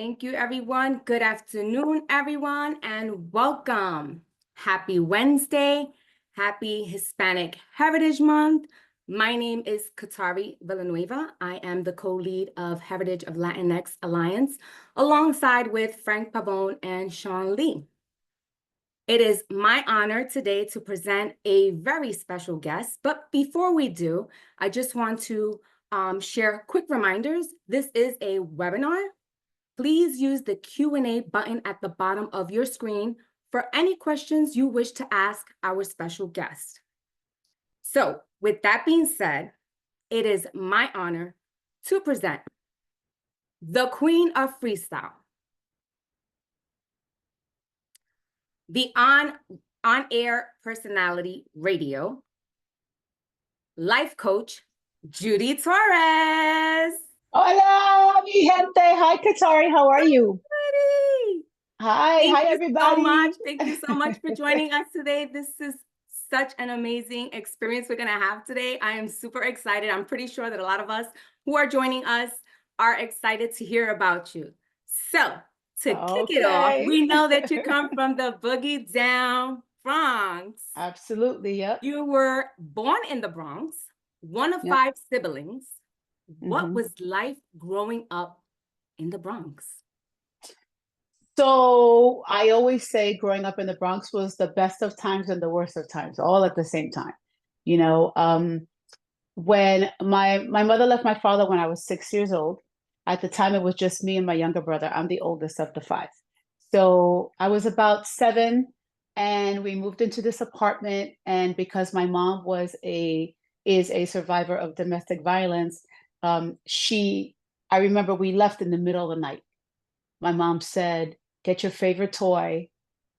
Thank you, everyone. Good afternoon, everyone, and welcome. Happy Wednesday. Happy Hispanic Heritage Month. My name is Katari Villanueva. I am the co-lead of Heritage of Latinx Alliance, alongside with Frank Pavone and Sean Lee. It is my honor today to present a very special guest. But before we do, I just want to share quick reminders. This is a webinar. Please use the Q&A button at the bottom of your screen for any questions you wish to ask our special guest. So with that being said, it is my honor to present the Queen of Freestyle, the on-air personality radio, life coach, Judy Torres. Hola, mi gente. Hi, Katari. How are you? Hi, everybody. Thank you so much for joining us today. This is such an amazing experience we're going to have today. I am super excited. I'm pretty sure that a lot of us who are joining us are excited to hear about you. So to kick it off, we know that you come from the Boogie Down Bronx. Absolutely, yep. You were born in the Bronx, one of 5 siblings. What was life growing up in the Bronx? So I always say growing up in the Bronx was the best of times and the worst of times, all at the same time. You know, when my mother left my father when I was 6 years old, at the time it was just me and my younger brother. I'm the oldest of the 5. So I was about 7 and we moved into this apartment. And because my mom is a survivor of domestic violence, I remember we left in the middle of the night. My mom said, "Get your favorite toy."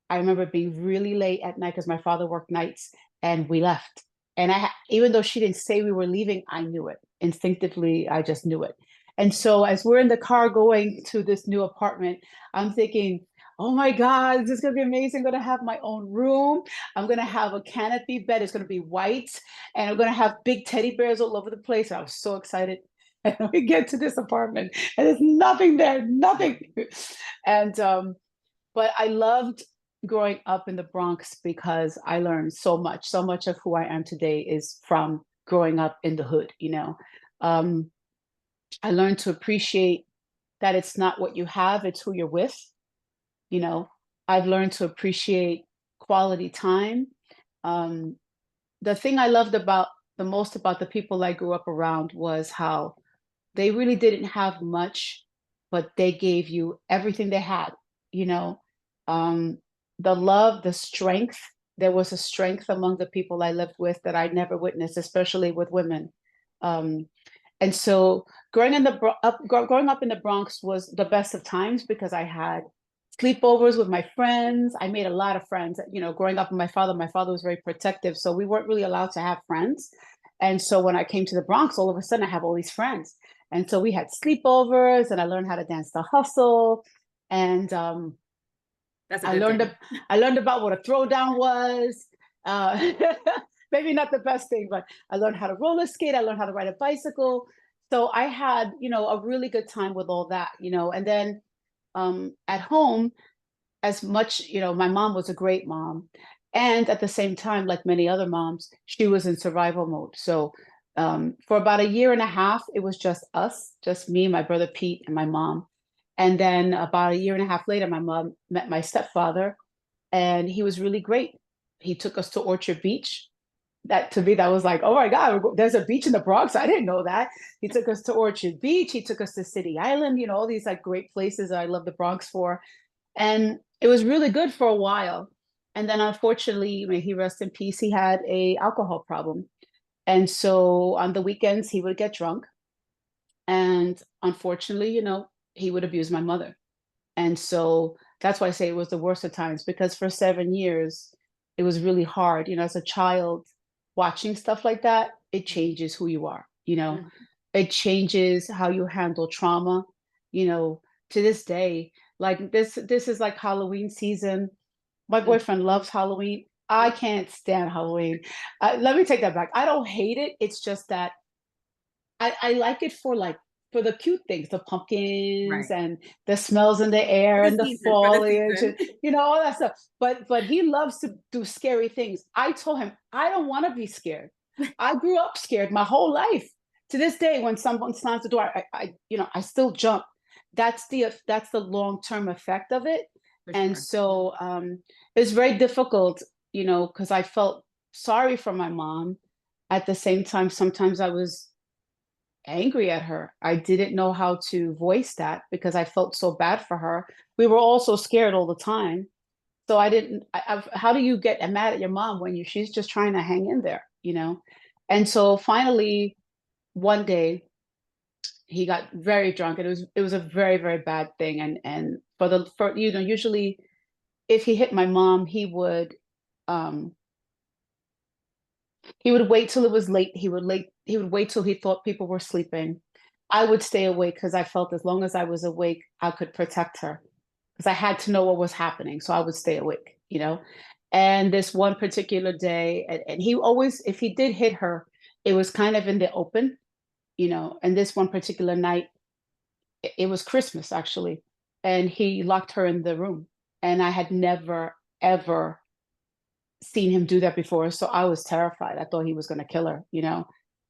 I remember being really late at night because my father worked nights, and we left. And even though she didn't say we were leaving, I knew it. Instinctively, I just knew it. And so as we're in the car going to this new apartment, I'm thinking, oh my God, this is going to be amazing. I'm going to have my own room. I'm going to have a canopy bed. It's going to be white. And I'm going to have big teddy bears all over the place. I was so excited. And we get to this apartment and there's nothing there, nothing. And, but I loved growing up in the Bronx because I learned so much of who I am today is from growing up in the hood, you know. I learned to appreciate that it's not what you have, it's who you're with. You know, I've learned to appreciate quality time. The thing I loved the most about the people I grew up around was how they really didn't have much, but they gave you everything they had, you know. The love, the strength, there was a strength among the people I lived with that I never witnessed, especially with women. And so growing up in the Bronx was the best of times because I had sleepovers with my friends. I made a lot of friends. You know, growing up with my father was very protective, so we weren't really allowed to have friends. And so when I came to the Bronx, all of a sudden I have all these friends. And so we had sleepovers and I learned how to dance the hustle. And I learned about what a throwdown was. Maybe not the best thing, but I learned how to roller skate. I learned how to ride a bicycle. So I had, you know, a really good time with all that, you know. And then at home, as much, you know, my mom was a great mom. And at the same time, like many other moms, she was in survival mode. So for about a year and a half, it was just us, just me, my brother Pete, and my mom. And then about a year and a half later, my mom met my stepfather, and he was really great. He took us to Orchard Beach. That to me, that was like, oh my God, there's a beach in the Bronx. I didn't know that. He took us to Orchard Beach. He took us to City Island, you know, all these like great places that I love the Bronx for. And it was really good for a while. And then unfortunately, may he rest in peace, he had a alcohol problem. And so on the weekends, he would get drunk. And unfortunately, you know, he would abuse my mother. And so that's why I say it was the worst of times, because for 7 years, it was really hard. You know, as a child, watching stuff like that, it changes who you are, you know. It changes how you handle trauma, you know. To this day, like this is like Halloween season. My boyfriend loves Halloween. I can't stand Halloween. Let me take that back. I don't hate it. It's just that I like it for like for the cute things, the pumpkins Right. and the smells in the For air the and the season, for the foliage season. and all that stuff. But he loves to do scary things. I told him I don't want to be scared. I grew up scared my whole life. To this day, when someone slams the door, I still jump. That's the long-term effect of it. For And sure. so it's very difficult, because I felt sorry for my mom. At the same time, sometimes I was angry at her. I didn't know how to voice that because I felt so bad for her. We were all so scared all the time. So I didn't, how do you get mad at your mom when she's just trying to hang in there? And so finally, one day, he got very drunk, and it was a very, very bad thing. And for usually if he hit my mom, um he would wait till it was late. He would wait till he thought people were sleeping. I would stay awake because I felt as long as I was awake, I could protect her because I had to know what was happening. So I would stay awake. And this one particular day, and he always, if he did hit her, it was kind of in the open. And this one particular night, it was Christmas actually, and he locked her in the room. And I had never, ever seen him do that before. So I was terrified. I thought he was going to kill her.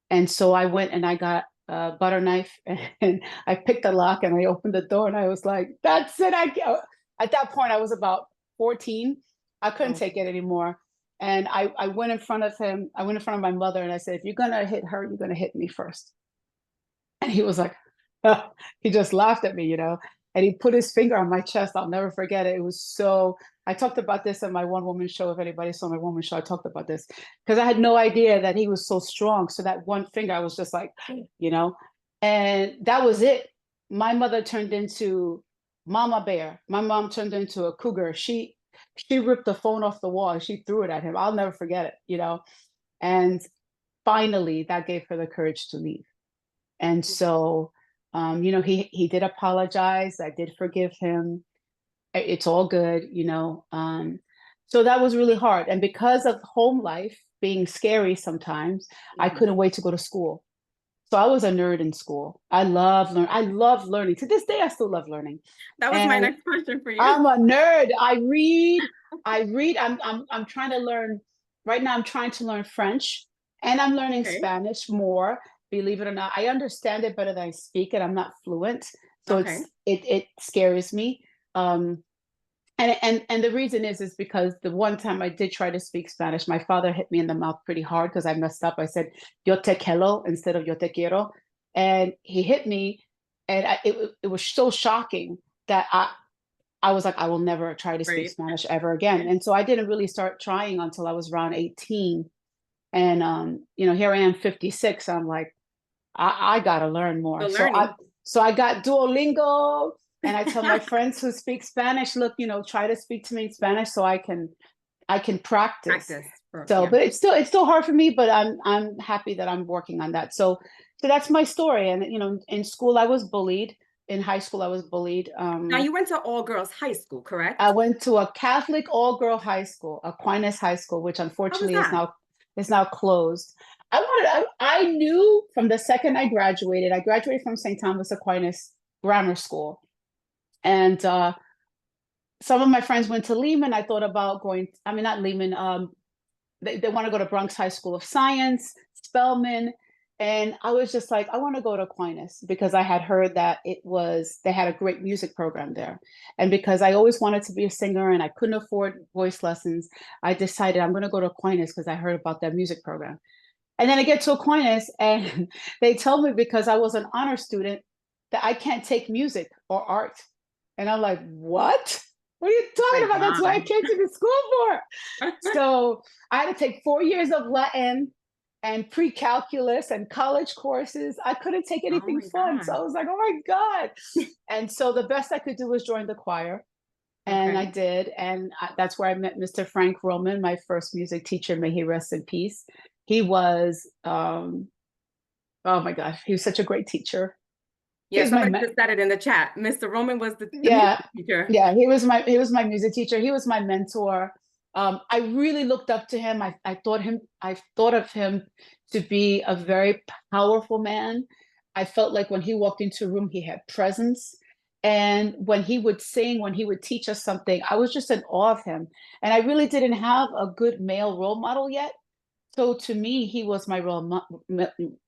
And so I went and I got a butter knife and I picked the lock and I opened the door and I was like, that's it. At that point, I was about 14. I couldn't take it anymore. And I went in front of him. I went in front of my mother and I said, if you're going to hit her, you're going to hit me first. And he was like, oh. He just laughed at me. And he put his finger on my chest. I'll never forget it. It was so, I talked about this in my one woman show. If anybody saw my woman show, I talked about this because I had no idea that he was so strong. So that one finger, I was just like, and that was it. My mother turned into Mama Bear. My mom turned into a cougar. She ripped the phone off the wall and she threw it at him. I'll never forget it. And finally, that gave her the courage to leave. And so, he did apologize. I did forgive him. It's all good. So that was really hard. And because of home life being scary sometimes, I couldn't wait to go to school. So I was a nerd in school. I love learning. To this day, I still love learning. That was my And next question for you. I'm a nerd. I read. I'm trying to learn right now. I'm trying to learn French, and I'm learning Spanish more. Believe it or not, I understand it better than I speak it. I'm not fluent, so it scares me. And the reason is because the one time I did try to speak Spanish, my father hit me in the mouth pretty hard because I messed up. I said "yo te quiero" instead of "yo te quiero," and he hit me, and it was so shocking that I was like, I will never try to speak Spanish ever again. And so I didn't really start trying until I was around 18. And here I am 56. I'm like, I gotta learn more. So I got Duolingo, and I tell my friends who speak Spanish, look, try to speak to me in Spanish so I can practice. But it's still hard for me, but I'm happy that I'm working on that. So that's my story. And in school I was bullied. In high school, I was bullied. Now you went to all girls high school, correct? I went to a Catholic all-girl high school, Aquinas High School, which unfortunately is now closed. I knew from the second I graduated from St. Thomas Aquinas Grammar School. And some of my friends went to Lehman. I thought about going, not Lehman. They want to go to Bronx High School of Science, Spelman. And I was just like, I want to go to Aquinas because I had heard that they had a great music program there. And because I always wanted to be a singer and I couldn't afford voice lessons, I decided I'm going to go to Aquinas because I heard about that music program. And then I get to Aquinas and they tell me because I was an honor student that I can't take music or art. And I'm like, what? What are you talking about? That's what I came to the school for. So I had to take 4 years of Latin and pre-calculus and college courses. I couldn't take anything fun. So I was like, oh my God. And so the best I could do was join the choir. And I did. And that's where I met Mr. Frank Roman, my first music teacher. May he rest in peace. He was, oh my gosh, he was such a great teacher. Yeah, somebody just said it in the chat. Mr. Roman was the music teacher. Yeah, he was my music teacher. He was my mentor. I really looked up to him. I thought of him to be a very powerful man. I felt like when he walked into a room, he had presence. And when he would sing, when he would teach us something, I was just in awe of him. And I really didn't have a good male role model yet. So to me, he was my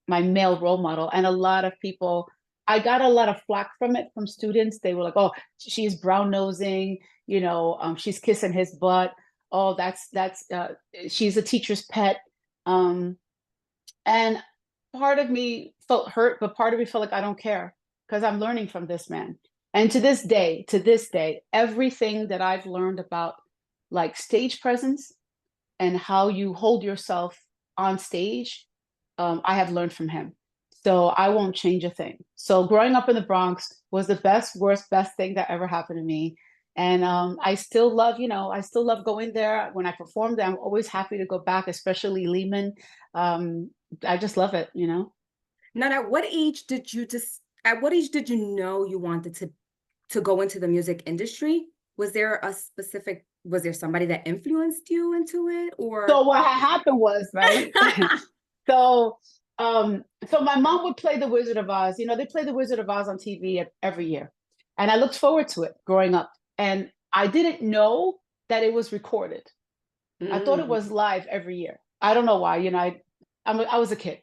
male role model. And a lot of people, I got a lot of flack from it from students. They were like, "Oh, she's brown nosing, she's kissing his butt. Oh, she's a teacher's pet." Um, and part of me felt hurt, but part of me felt like I don't care because I'm learning from this man. And to this day, everything that I've learned about like stage presence and how you hold yourself on stage, I have learned from him. So I won't change a thing. So growing up in the Bronx was the best, worst, best thing that ever happened to me. And I still love, I still love going there. When I perform there, I'm always happy to go back, especially Lehman. I just love it. Now, at what age did you know you wanted to go into the music industry? Was there somebody that influenced you into it, or? So what happened was, right? So, so my mom would play The Wizard of Oz. They play The Wizard of Oz on TV every year. And I looked forward to it growing up. And I didn't know that it was recorded. I thought it was live every year. I don't know why, I was a kid.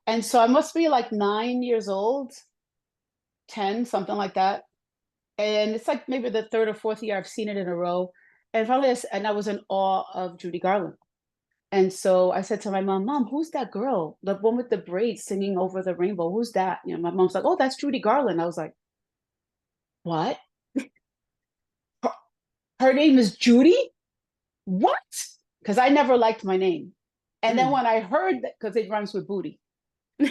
And so I must be like 9 years old, 10, something like that. And it's like maybe the third or fourth year I've seen it in a row. And I was in awe of Judy Garland. And so I said to my mom, "Who's that girl? The one with the braids singing over the rainbow. Who's that?" My mom's like, "Oh, that's Judy Garland." I was like, "What? Her name is Judy? What?" Because I never liked my name. And then when I heard that, because it rhymes with booty.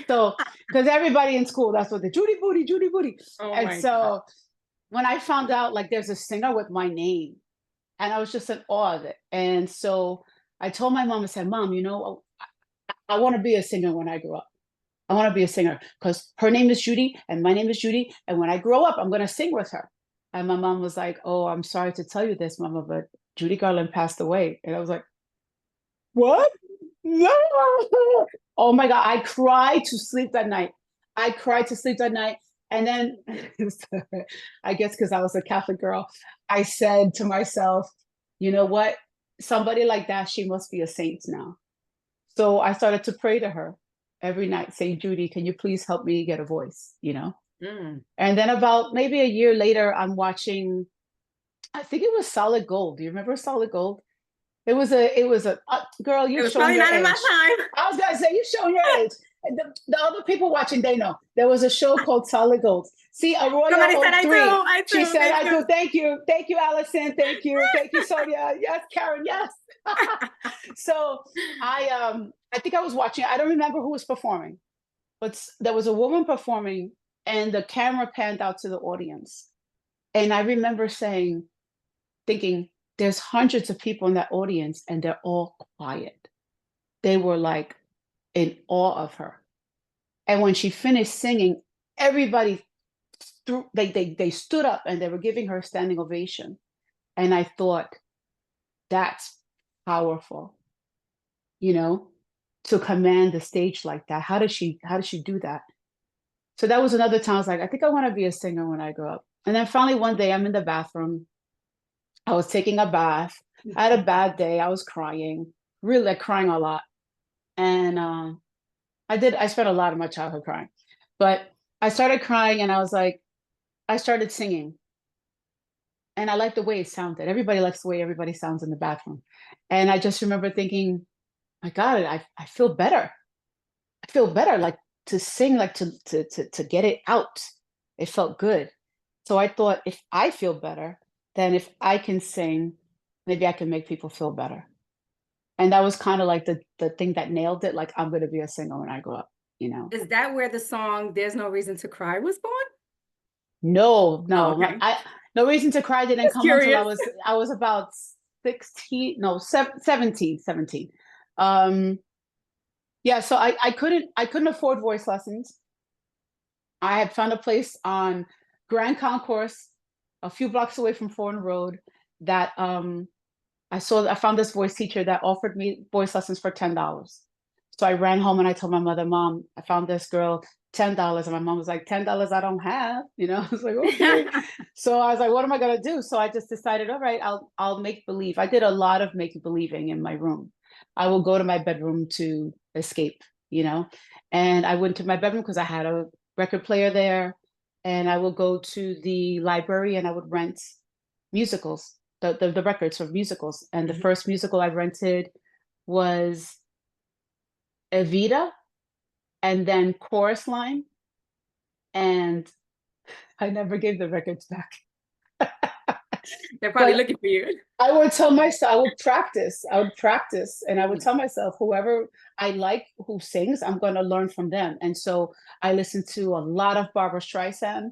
So, because everybody in school, that's what Judy Booty, Judy Booty. Oh And my so God. when I found out like there's a singer with my name, and I was just in awe of it. And so I told my mom, I said, "Mom, I want to be a singer when I grow up. I want to be a singer because her name is Judy and my name is Judy. And when I grow up, I'm going to sing with her." And my mom was like, "Oh, I'm sorry to tell you this, Mama, but Judy Garland passed away." And I was like, "What? No." Oh my God. I cried to sleep that night. I cried to sleep that night. And then I guess because I was a Catholic girl, I said to myself, "You know what? Somebody like that, she must be a saint now." So I started to pray to her every night, saying, "Judy, can you please help me get a voice?" And then about maybe a year later, I'm watching, I think it was Solid Gold. Do you remember Solid Gold? It was a girl, It you're was showing probably your not in my age. time. I was gonna say, you're showing your age. And the other people watching, they know. There was a show called Solid Gold. See, Arroyo Somebody said Oak I do. 3. I She do. said, Thank "I you. do." Thank you. Thank you, Allison. Thank you. Thank you, Sonia. Yes, Karen. Yes. So I think I was watching, I don't remember who was performing, but there was a woman performing and the camera panned out to the audience. And I remember thinking, there's hundreds of people in that audience and they're all quiet. They were like in awe of her. And when she finished singing, everybody they stood up and they were giving her a standing ovation. And I thought, that's powerful, you know, to command the stage like that. How does she do that? So that was another time I was like, I think I want to be a singer when I grow up. And then finally one day I'm in the bathroom. I was taking a bath. I had a bad day. I was crying, really like crying a lot. And I spent a lot of my childhood crying. But I started crying and I started singing. And I liked the way it sounded. Everybody likes the way everybody sounds in the bathroom. And I just remember thinking, my God, I feel better. I feel better, like to sing, like to get it out. It felt good. So I thought, if I feel better, then if I can sing, maybe I can make people feel better. And that was kind of like the thing that nailed it. Like, I'm going to be a singer when I grow up. Is that where the song "There's No Reason to Cry" was born? No, Oh, no, okay. No Reason to Cry didn't Just come until curious. I was about 16, no, 17. Yeah, so I couldn't afford voice lessons. I had found a place on Grand Concourse, a few blocks away from Foreign Road, that I found this voice teacher that offered me voice lessons for $10. So I ran home and I told my mother, "Mom, I found this girl. $10. And my mom was like, $10 I don't have, you know. I was like, okay. So I was like, what am I gonna do? So I just decided, all right, I'll make believe. I did a lot of making believing in my room. I will go to my bedroom to escape, you know. And I went to my bedroom because I had a record player there. And I will go to the library and I would rent musicals, the records for musicals. And the first musical I rented was Evita and then Chorus Line. And I never gave the records back. They're probably But looking for you. I would tell myself, I would practice, and I would tell myself, whoever I like who sings, I'm going to learn from them. And so I listened to a lot of Barbara Streisand,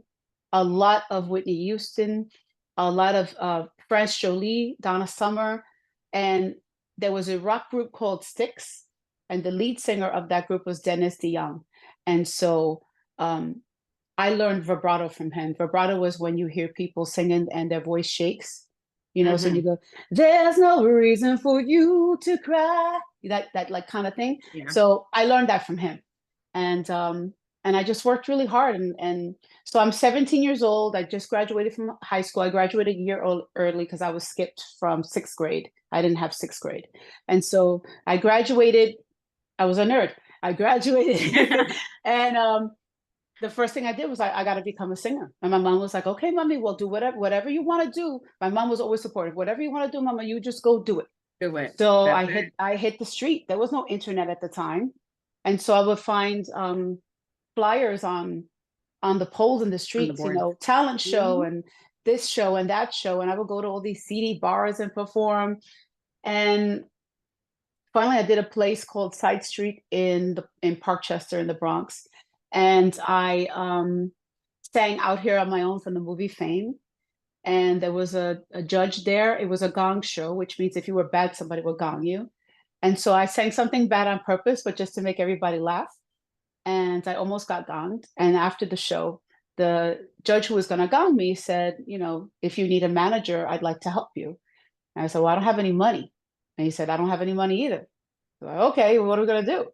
a lot of Whitney Houston, a lot of France Jolie, Donna Summer, and there was a rock group called Styx, and the lead singer of that group was Dennis DeYoung. And so I learned vibrato from him. Vibrato was when you hear people singing and their voice shakes. You know, so you go, there's no reason for you to cry. That like kind of thing. Yeah. So I learned that from him. And I just worked really hard. And so I'm 17 years old. I just graduated from high school. I graduated a year early because I was skipped from 6th grade. I didn't have 6th grade. And so I graduated. I was a nerd. I graduated and the first thing I did was I got to become a singer. And my mom was like, okay, mommy, we'll do whatever you want to do. My mom was always supportive. Whatever you want to do, mama, you just go do it. Do it. So I hit the street. There was no internet at the time. And so I would find flyers on the poles in the streets, you know, talent show and this show and that show. And I would go to all these seedy bars and perform. And finally I did a place called Side Street in Parkchester in the Bronx. And I sang Out Here on My Own from the movie Fame. And there was a judge there. It was a gong show, which means if you were bad, somebody would gong you. And so I sang something bad on purpose, but just to make everybody laugh. And I almost got gonged. And after the show, the judge who was going to gong me said, you know, if you need a manager, I'd like to help you. And I said, well, I don't have any money. And he said, I don't have any money either. I said, okay, well, what are we going to do?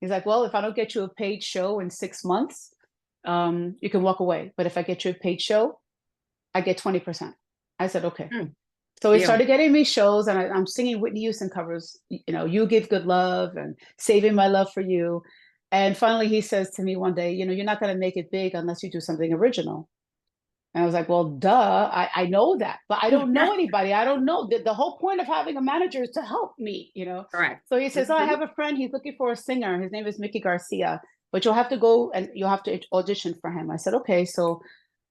He's like, well, if I don't get you a paid show in 6 months, you can walk away. But if I get you a paid show, I get 20%. I said, okay. So he started getting me shows, and I'm singing Whitney Houston covers, you know, You Give Good Love and Saving My Love for You. And finally he says to me one day, you know, you're not going to make it big unless you do something original. And I was like, well, duh, I know that, but I don't know anybody. I don't know. The whole point of having a manager is to help me, you know? Correct. So he says, oh, I have a friend. He's looking for a singer. His name is Mickey Garcia, but you'll have to go and you'll have to audition for him. I said, okay. So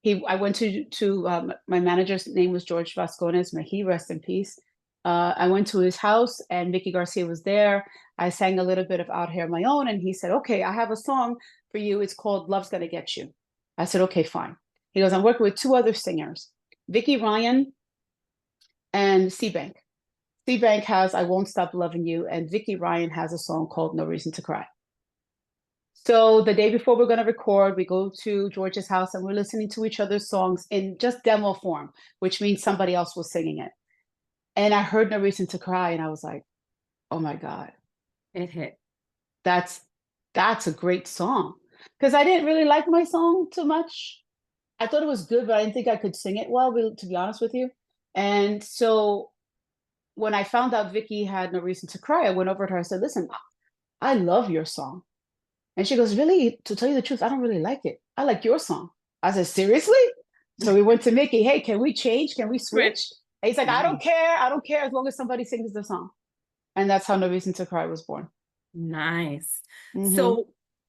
I went to my manager's name was George Vascones. May he rest in peace. I went to his house and Mickey Garcia was there. I sang a little bit of Out Here on My Own. And he said, okay, I have a song for you. It's called Love's Gonna Get You. I said, okay, fine. He goes, I'm working with 2 other singers, Vicki Ryan and Seabank. Seabank has I Won't Stop Loving You, and Vicki Ryan has a song called No Reason to Cry. So the day before we're going to record, we go to George's house and we're listening to each other's songs in just demo form, which means somebody else was singing it. And I heard No Reason to Cry, and I was like, oh my God. It hit. That's a great song. Because I didn't really like my song too much. I thought it was good, but I didn't think I could sing it well, to be honest with you. And so when I found out Vicki had No Reason to Cry, I went over to her. I said, listen, I love your song. And she goes, really? To tell you the truth, I don't really like it. I like your song. I said, seriously? So we went to Mickey. Hey, can we change? Can we switch? And he's like, I don't care. I don't care as long as somebody sings the song. And that's how No Reason to Cry was born. Nice. So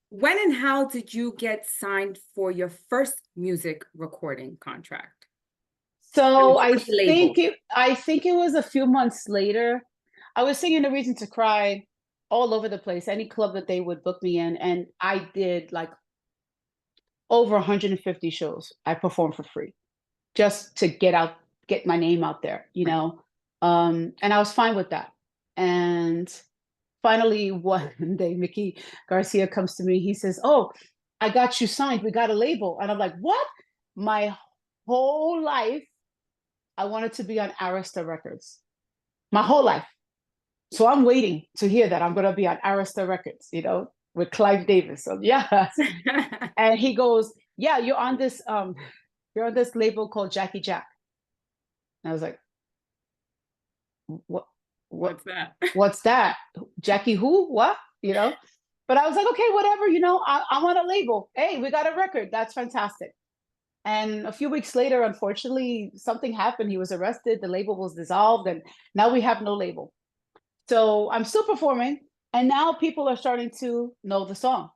when and how did you get signed for your first music recording contract? So I think it was a few months later. I was singing No Reason to Cry all over the place, any club that they would book me in. And I did like over 150 shows. I performed for free just to get my name out there, you know? And I was fine with that. And finally, one day, Mickey Garcia comes to me. He says, oh, I got you signed. We got a label. And I'm like, what? My whole life, I wanted to be on Arista Records. My whole life. So I'm waiting to hear that I'm going to be on Arista Records, you know? with Clive Davis. So yeah. And he goes, yeah, you're on this label called Jackie Jack. And I was like, what, what, What's that? what's that? Jackie who? What? You know? But I was like, okay, whatever, I'm on a label. Hey, we got a record. That's fantastic. And a few weeks later, unfortunately, something happened. He was arrested. The label was dissolved, and now we have no label. So I'm still performing, and now people are starting to know the song,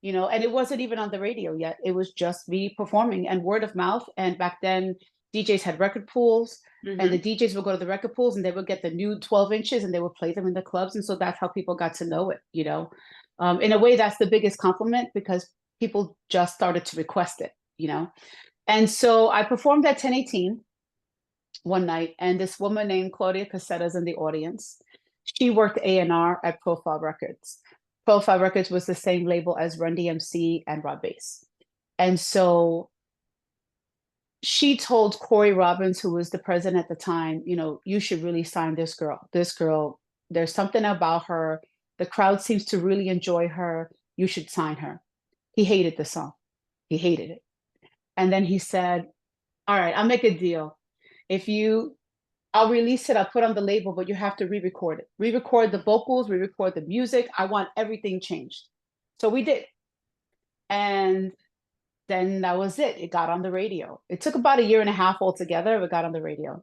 and it wasn't even on the radio yet. It was just me performing and word of mouth. And back then, DJs had record pools, and the DJs would go to the record pools and they would get the new 12 inches and they would play them in the clubs. And so that's how people got to know it. In a way, that's the biggest compliment because people just started to request it. And so I performed at 1018 one night, and this woman named Claudia Casetta's in the audience. She worked A&R at Profile Records. Profile Records was the same label as Run DMC and Rob Bass. And so she told Corey Robbins, who was the president at the time, you should really sign this girl. This girl, there's something about her. The crowd seems to really enjoy her. You should sign her. He hated the song. He hated it. And then he said, all right, I'll make a deal. I'll release it, I'll put on the label, but you have to re-record it. Re-record the vocals, re-record the music. I want everything changed. So we did. And then that was it. It got on the radio. It took about 1.5 years altogether. It got on the radio.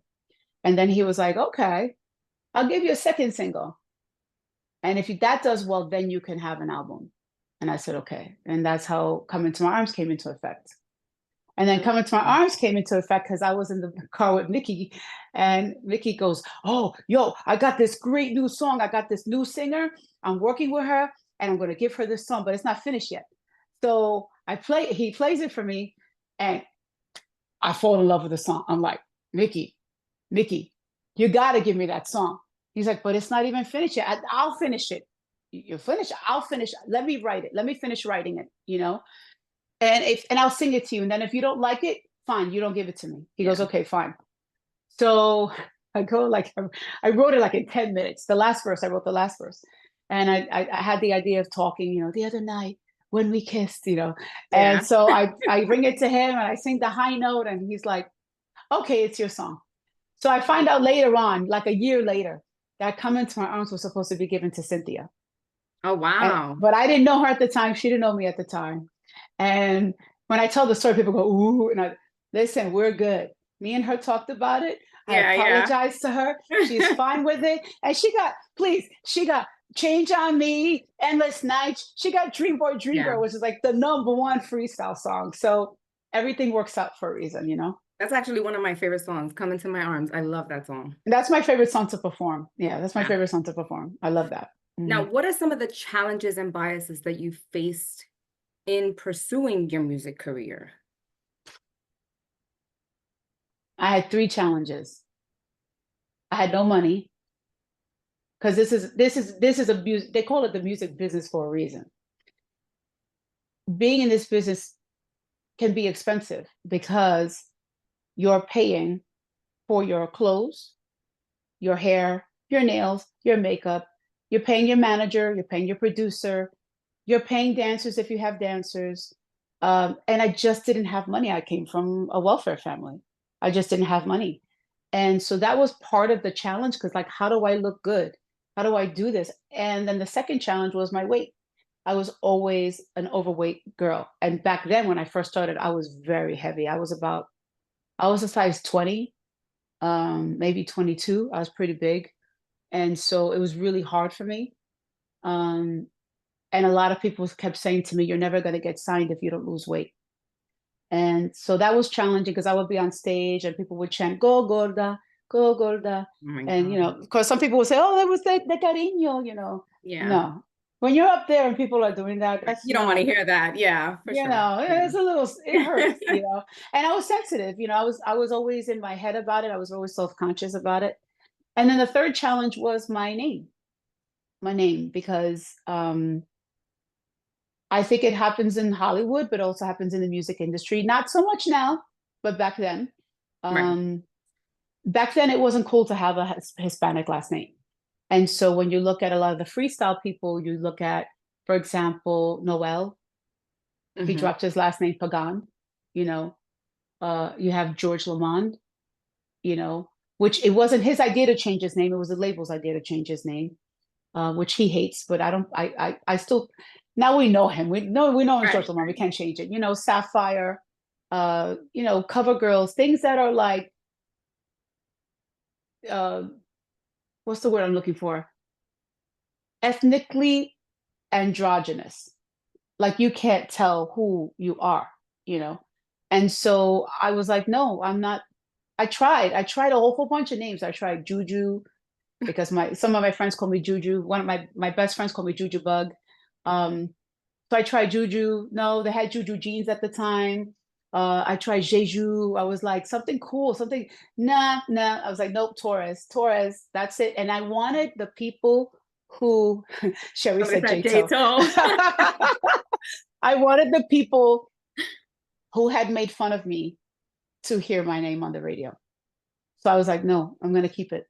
And then he was like, okay, I'll give you a second single. And if that does well, then you can have an album. And I said, okay. And that's how Come Into My Arms came into effect. And then Come Into My Arms came into effect because I was in the car with Mickey, and Mickey goes, oh, yo, I got this great new song. I got this new singer. I'm working with her, and I'm going to give her this song, but it's not finished yet. So he plays it for me, and I fall in love with the song. I'm like, Mickey, you got to give me that song. He's like, but it's not even finished yet. I'll finish it. You finish it. I'll finish it. Let me write it. Let me finish writing it, And I'll sing it to you. And then if you don't like it, fine, you don't give it to me. He goes, okay, fine. So I wrote it like in 10 minutes. I wrote the last verse. And I had the idea of talking, the other night when we kissed, And so I bring it to him and I sing the high note and he's like, okay, it's your song. So I find out later on, like 1 year later, that Come Into My Arms was supposed to be given to Cynthia. Oh, wow. But I didn't know her at the time. She didn't know me at the time. And when I tell the story, people go, ooh, and listen, we're good. Me and her talked about it. I apologized to her. She's fine with it. And she got Change on Me, Endless Nights. She got Dream Boy, Dream Girl, which is like the #1 freestyle song. So everything works out for a reason, That's actually one of my favorite songs, Come Into My Arms. I love that song. That's my favorite song to perform. Yeah, that's my favorite song to perform. I love that. Now, what are some of the challenges and biases that you faced in pursuing your music career? I had 3 challenges. I had no money because this is a music. They call it the music business for a reason. Being in this business can be expensive because you're paying for your clothes, your hair, your nails, your makeup. You're paying your manager. You're paying your producer. You're paying dancers if you have dancers. And I just didn't have money. I came from a welfare family. I just didn't have money. And so that was part of the challenge because how do I look good? How do I do this? And then the second challenge was my weight. I was always an overweight girl. And back then when I first started, I was very heavy. I was a size 20, maybe 22. I was pretty big. And so it was really hard for me. And a lot of people kept saying to me, you're never going to get signed if you don't lose weight. And so that was challenging because I would be on stage and people would chant, go gorda, go gorda. Oh and, of course, some people would say, oh, that was the cariño, Yeah. No. When you're up there and people are doing that, You don't want to hear that. Yeah, for sure. It's a little, it hurts, And I was sensitive, I was always in my head about it. I was always self-conscious about it. And then the third challenge was my name, because I think it happens in Hollywood, but also happens in the music industry. Not so much now, but back then. Back then, it wasn't cool to have a Hispanic last name. And so when you look at a lot of the freestyle people, you look at For example, Noel, he Mhm. dropped his last name Pagan, you know. You have George Lamond, you know, which it wasn't his idea to change his name. It was the label's idea to change his name, which he hates. But I don't. I still. Now we know him. We know him, George Right. Lamond. We can't change it. You know, Sapphire. You know, Cover Girls, things that are like, uh, what's the word I'm looking for? Ethnically androgynous. Like you can't tell who you are, you know. And so I was like, no, I'm not. I tried a whole bunch of names. I tried Juju because my some of my friends call me Juju. One of my best friends call me Juju Bug. Um, so I tried Juju. No, they had Juju jeans at the time. I tried Jeju. I was like something cool, something. Nah. I was like, nope, Torres. That's it. And I wanted the people who Sherry Oh, is said that J-Toe. J-Toe? I wanted the people who had made fun of me to hear my name on the radio. So I was like, no, I'm going to keep it.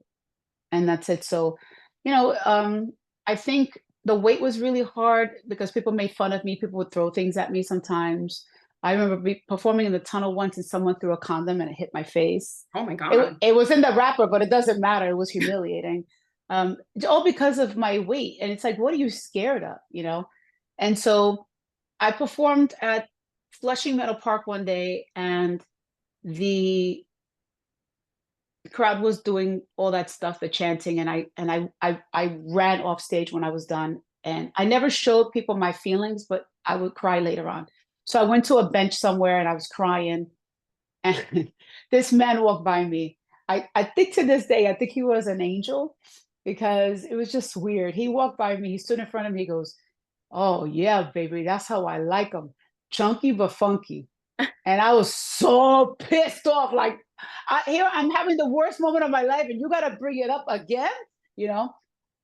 And that's it. So, you know, I think the wait was really hard because people made fun of me. People would throw things at me sometimes. I remember performing in the tunnel once and someone threw a condom and it hit my face. Oh my It, God. it was in the wrapper, but it doesn't matter. It was humiliating. All because of my weight. And it's like, what are you scared of? You know? And so I performed at Flushing Meadow Park one day and the crowd was doing all that stuff, the chanting, and I ran off stage when I was done. And I never showed people my feelings, but I would cry later on. So I went to a bench somewhere and I was crying. And this man walked by me. I think to this day, I think he was an angel because it was just weird. He walked by me, he stood in front of me, he goes, "Oh yeah, baby, that's how I like them. Chunky but funky." And I was so pissed off. Like, here I'm having the worst moment of my life, and you got to bring it up again, you know?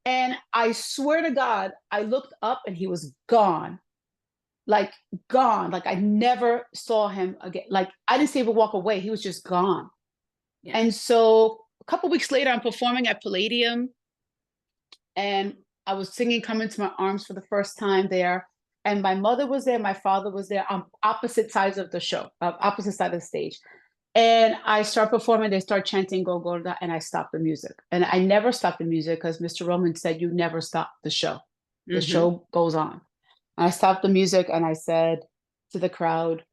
And I swear to God, I looked up and he was gone, like gone. Like I never saw him again. Like I didn't see him walk away. He was just gone. Yeah. And so a couple weeks later, I'm performing at Palladium, and I was singing "Come Into My Arms" for the first time there. And my mother was there, my father was there on opposite sides of the show, opposite side of the stage. And I start performing, they start chanting Go Gorda, and I stop the music. And I never stop the music because Mr. Roman said, you never stop the show. The Mm-hmm. show goes on. And I stopped the music and I said to the crowd,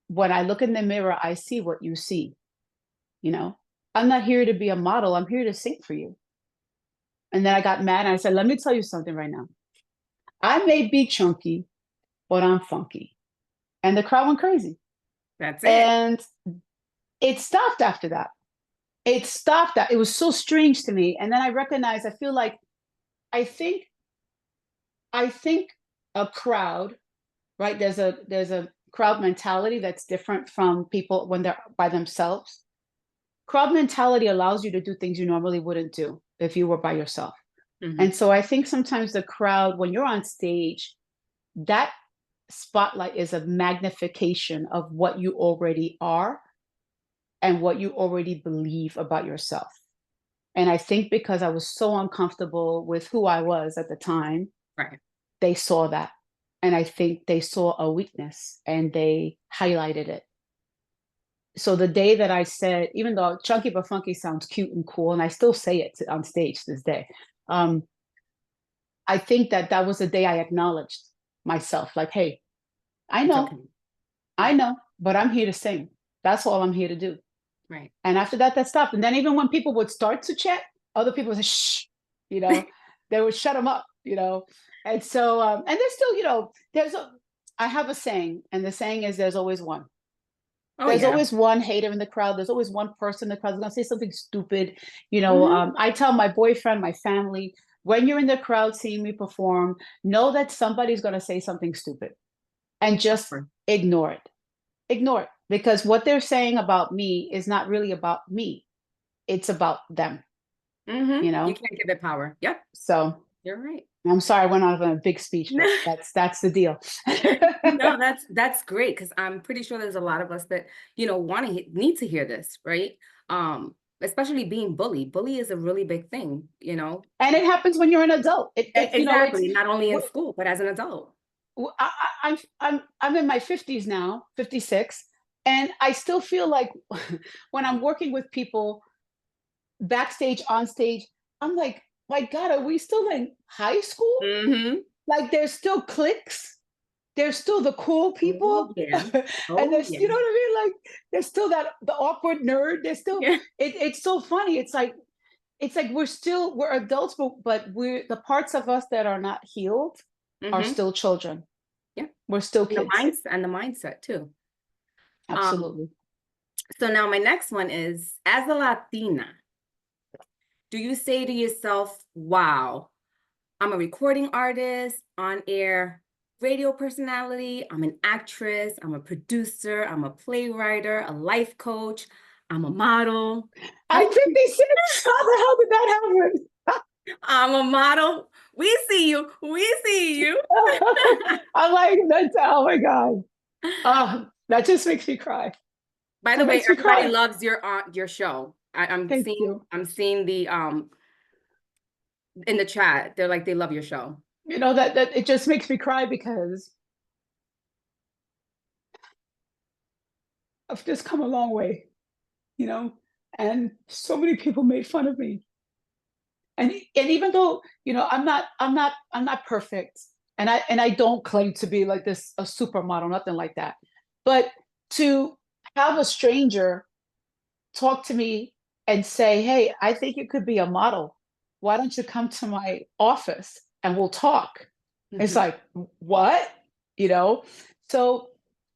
when I look in the mirror, I see what you see. You know, I'm not here to be a model, I'm here to sing for you. And then I got mad and I said, let me tell you something right now. I may be chunky, but I'm funky. And the crowd went crazy. That's it. And it stopped after that. It stopped that. It was so strange to me. And then I recognized, I feel like, I think, I think a crowd, right? There's a crowd mentality that's different from people when they're by themselves. Crowd mentality allows you to do things you normally wouldn't do if you were by yourself. Mm-hmm. And so I think sometimes the crowd, when you're on stage, that spotlight is a magnification of what you already are and what you already believe about yourself. And I think because I was so uncomfortable with who I was at the time, Right. they saw that. And I think they saw a weakness and they highlighted it. So the day that I said, even though chunky but funky sounds cute and cool, and I still say it on stage this day, I think that that was the day I acknowledged myself. Like, hey, I It's okay. know, but I'm here to sing. That's all I'm here to do. Right. And after that, that stopped. And then even when people would start to chat, other people would say, shh, you know, they would shut them up, you know. And so, and there's still, you know, I have a saying, and the saying is there's always one. Oh There's yeah. always one hater in the crowd. There's always one person in the crowd who's gonna say something stupid. You know, Mm-hmm. I tell my boyfriend, my family, when you're in the crowd seeing me perform, know that somebody's gonna say something stupid and just ignore it. Ignore it. Because what they're saying about me is not really about me. It's about them, Mm-hmm. you You know? can't give it power. Yep. So You're right. I'm sorry I went on a big speech, but that's the deal. No, that's great because I'm pretty sure there's a lot of us that want to need to hear this, right? especially being bullied. Bully is a really big thing, you know. And it happens when you're an adult. You know, it's Exactly, not only in school, but as an adult. I'm in my 50s now, 56, and I still feel like when I'm working with people backstage, on stage, I'm like, my God, are we still in high school? Mm-hmm. Like there's still cliques, there's still the cool Oh, people, yeah. and Oh, there's, yeah. you know what I mean? Like there's still that the awkward nerd. There's still Yeah. it's so funny. It's like we're adults, but we're the parts of us that are not healed are Mm-hmm. still children. Yeah. We're still And the kids. mindset and the mindset too. Um, Absolutely. so now my next one is, as a Latina, do you say to yourself, wow, I'm a recording artist, on air radio personality, I'm an actress, I'm a producer, I'm a playwright, a life coach, I'm a model. How do I'm you 56. How the hell did that happen? I'm a model. We see you. We see you. I'm like, that's, oh my God. That just makes me cry. By the That way, makes me everybody cry. loves your show. Thank you. I'm seeing the in the chat. They're like they love your show. You know, that it just makes me cry because I've just come a long way, you know, and so many people made fun of me. And even though, you know, I'm not perfect. And I don't claim to be like this, a supermodel, nothing like that. But to have a stranger talk to me and say, hey, I think you could be a model. Why don't you come to my office and we'll talk? It's Mhm. like, what? You know? So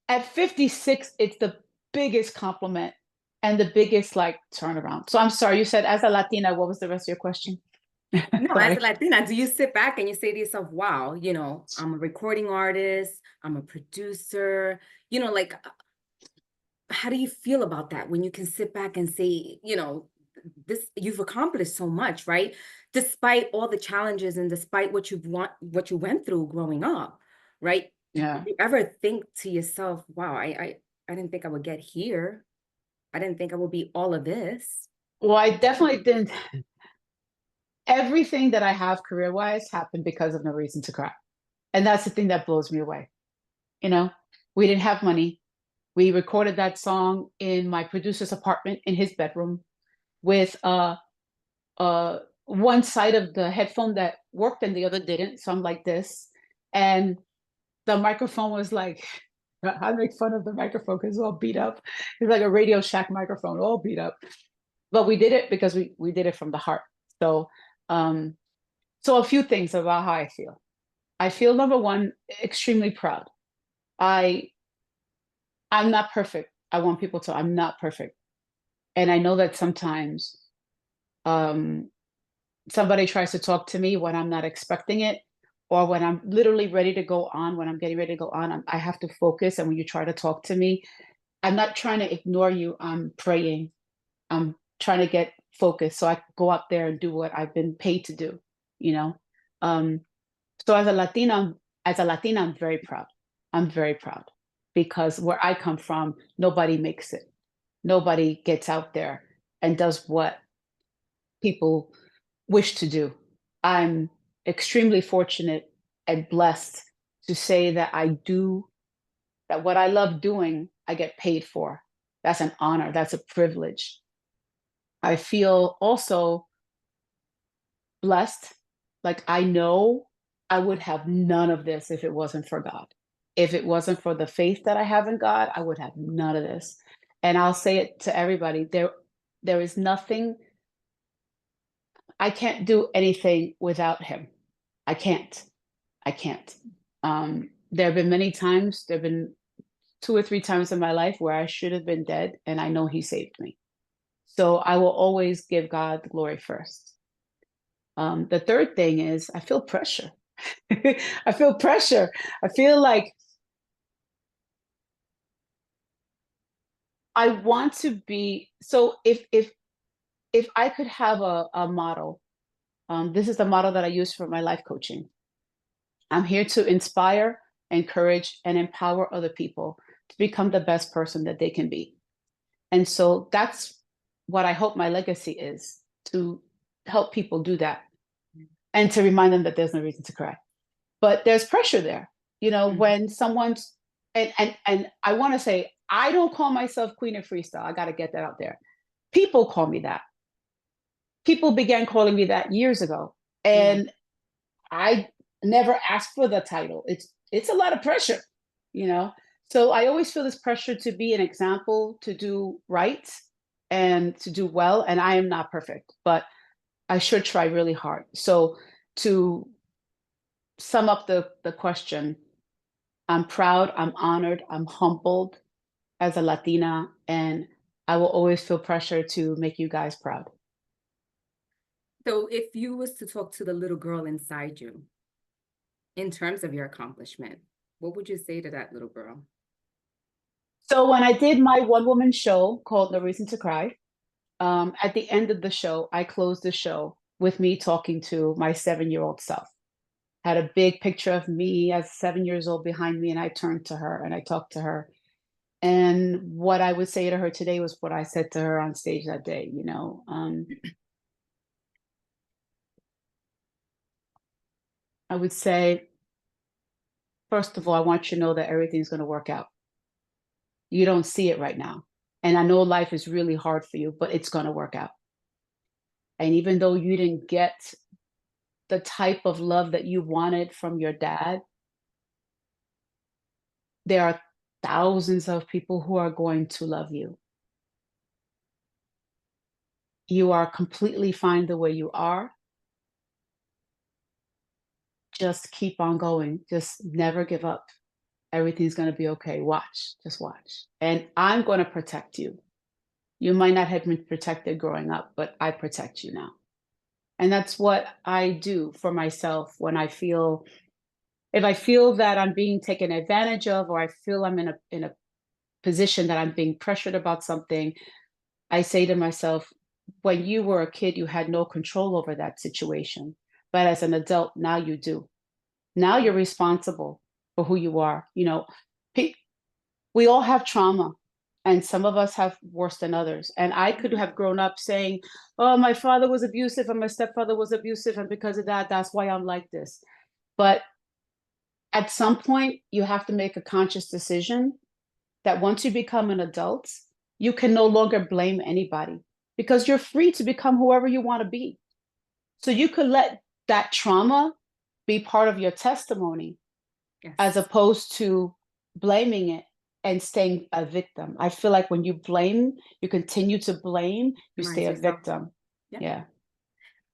at 56, it's the biggest compliment and the biggest like turnaround. So I'm sorry, you said as a Latina, what was the rest of your question? No, as a Sorry. Latina, do you sit back and you say to yourself, wow, you know, I'm a recording artist, I'm a producer, you know, like how do you feel about that when you can sit back and say, you know, this you've accomplished so much, right? Despite all the challenges and despite what you went through growing up, right? Yeah. Do you ever think to yourself, wow, I didn't think I would get here. I didn't think I would be all of this. Well, I definitely didn't. Everything that I have career wise happened because of No Reason to Cry. And that's the thing that blows me away. You know, we didn't have money. We recorded that song in my producer's apartment in his bedroom with one side of the headphone that worked and the other didn't. So I'm like this. And the microphone was like, I make fun of the microphone because it's all beat up. It's like a Radio Shack microphone, all beat up. But we did it because we did it from the heart. So um, so a few things about how I feel. I feel number one, extremely proud. I I'm not perfect. I want people to I'm not perfect. And I know that sometimes um somebody tries to talk to me when I'm not expecting it, or when I'm literally ready to go on, when I'm getting ready to go on, I have to focus. And when you try to talk to me, I'm not trying to ignore you. I'm praying. I'm trying to get focused so I can go out there and do what I've been paid to do, you know? Um, so as a Latina, I'm very proud. I'm very proud because where I come from, nobody makes it. Nobody gets out there and does what people wish to do. I'm extremely fortunate and blessed to say that that what I love doing, I get paid for. That's an honor, that's a privilege. I feel also blessed. Like I know I would have none of this if it wasn't for God. If it wasn't for the faith that I have in God, I would have none of this. And I'll say it to everybody, there is nothing. I can't do anything without him. I can't. I can't. There have been many times, there have been two or three times in my life where I should have been dead, and I know he saved me. So I will always give God the glory first. The third thing is I feel pressure. I feel pressure. I feel like I want to be. So if I could have a model, this is the model that I use for my life coaching. I'm here to inspire, encourage, and empower other people to become the best person that they can be. And so that's what I hope my legacy is, to help people do that and to remind them that there's no reason to cry. But there's pressure there, you know, when someone's, and I want to say, I don't call myself Queen of Freestyle. I got to get that out there. People call me that. People began calling me that years ago. And I never asked for the title. It's a lot of pressure, you know. So I always feel this pressure to be an example, to do right and to do well. And I am not perfect, but I should try really hard. So to sum up the question, I'm proud, I'm honored, I'm humbled as a Latina, and I will always feel pressure to make you guys proud. So if you was to talk to the little girl inside you, in terms of your accomplishment, what would you say to that little girl? So when I did my one-woman show called No Reason to Cry, at the end of the show, I closed the show with me talking to my 7-year-old self. Had a big picture of me as 7 years old behind me, and I turned to her and I talked to her. And what I would say to her today was what I said to her on stage that day, you know. I would say, first of all, I want you to know that everything's going to work out. You don't see it right now. And I know life is really hard for you, but it's going to work out. And even though you didn't get the type of love that you wanted from your dad, there are thousands of people who are going to love you. You are completely fine the way you are. Just keep on going. Just never give up. Everything's going to be okay. Watch, just watch. And I'm going to protect you. You might not have been protected growing up, but I protect you now. And that's what I do for myself when I feel, if I feel that I'm being taken advantage of, or I feel I'm in a position that I'm being pressured about something, I say to myself, when you were a kid, you had no control over that situation. But as an adult, now you do. Now you're responsible for who you are. You know, we all have trauma, and some of us have worse than others. And I could have grown up saying, oh, my father was abusive and my stepfather was abusive, and because of that, that's why I'm like this. But at some point, you have to make a conscious decision that once you become an adult, you can no longer blame anybody, because you're free to become whoever you want to be. So you could let that trauma be part of your testimony, as opposed to blaming it and staying a victim. I feel like when you blame, you continue to blame, you stay a victim. Yeah.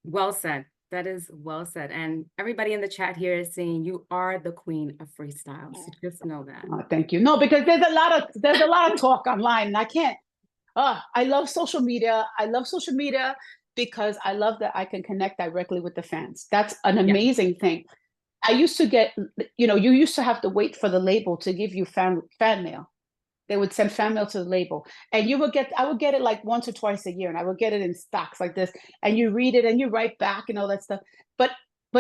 Well said. That is well said. And everybody in the chat here is saying you are the queen of freestyle. So just know that. Oh, thank you. No, because there's a lot of talk online, and I can't. I love social media. I love social media because I love that I can connect directly with the fans. That's an amazing thing. I used to get, you know, you used to have to wait for the label to give you fan mail. They would send fan mail to the label, and I would get it like once or twice a year, and I would get it in stocks like this, and you read it and you write back and all that stuff. But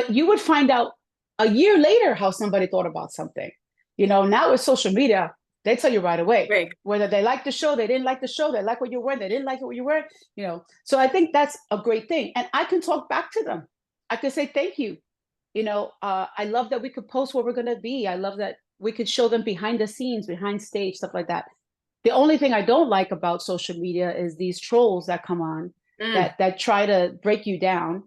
you would find out a year later how somebody thought about something. You know, now with social media, they tell you right away, right, whether they like the show, they didn't like the show, they like what you wear, they didn't like what you wear, you know. So I think that's a great thing. And I can talk back to them. I could say, thank you. You know, I love that we could post where we're going to be. I love that we could show them behind the scenes, behind stage, stuff like that. The only thing I don't like about social media is these trolls that come on that try to break you down.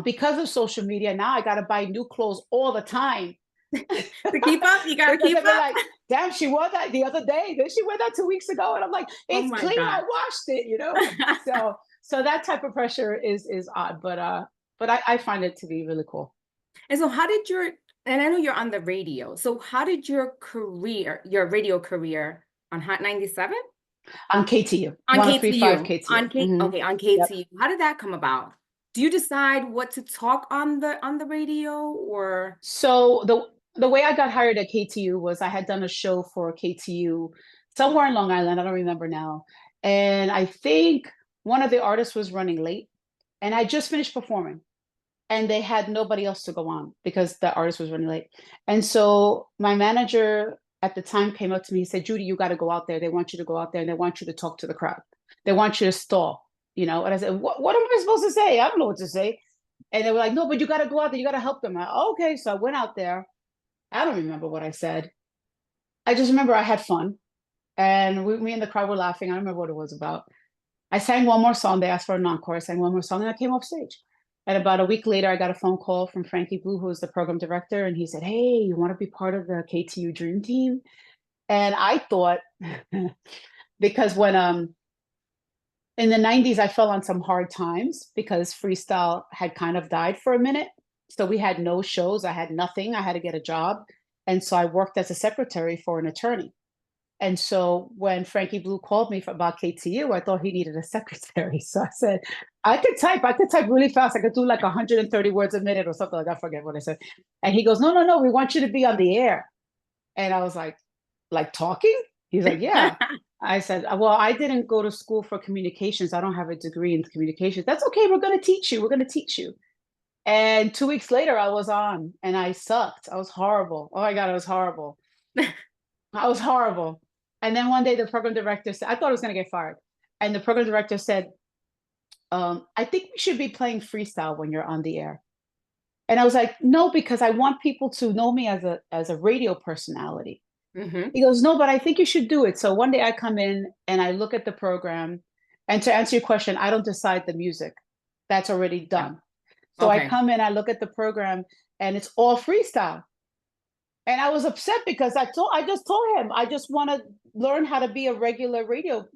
Because of social media, now I got to buy new clothes all the time. To keep up, you gotta keep up. Like, damn, she wore that the other day. Did she wear that 2 weeks ago? And I'm like, it's clean. God. I washed it, you know. so that type of pressure is odd, but I find it to be really cool. And so, how did and I know you're on the radio. So, how did your radio career on Hot 97? On KTU. On KTU. KTU. Okay, on KTU. Yep. How did that come about? Do you decide what to talk on the radio, or? So the way I got hired at KTU was I had done a show for KTU somewhere in Long Island. I don't remember now. And I think one of the artists was running late, and I just finished performing, and they had nobody else to go on because the artist was running late. And so my manager at the time came up to me and said, Judy, you got to go out there. They want you to go out there and they want you to talk to the crowd. They want you to stall, And I said, what am I supposed to say? I don't know what to say. And they were like, no, but you got to go out there. You got to help them. Okay. So I went out there. I don't remember what I said. I just remember I had fun. And me and the crowd were laughing. I don't remember what it was about. I sang one more song. They asked for an encore. I sang one more song and I came off stage. And about a week later, I got a phone call from Frankie Blue, who is the program director. And he said, hey, you want to be part of the KTU Dream Team? And I thought, because when in the 90s, I fell on some hard times because freestyle had kind of died for a minute. So we had no shows. I had nothing. I had to get a job. And so I worked as a secretary for an attorney. And so when Frankie Blue called me about KTU, I thought he needed a secretary. So I said, I could type really fast. I could do like 130 words a minute or something like that. I forget what I said. And he goes, no, we want you to be on the air. And I was like talking? He's like, yeah. I said, well, I didn't go to school for communications. I don't have a degree in communications. That's okay. We're going to teach you. We're going to teach you. And 2 weeks later, I was on and I sucked. I was horrible. Oh my God, I was horrible. I was horrible. And then one day the program director said, I thought I was going to get fired. And the program director said, I think we should be playing freestyle when you're on the air. And I was like, no, because I want people to know me as a radio personality. Mm-hmm. He goes, no, but I think you should do it. So one day I come in and I look at the program. And to answer your question, I don't decide the music. That's already done. So okay. I come in, I look at the program and it's all freestyle. And I was upset because I just told him, I just want to learn how to be a regular radio,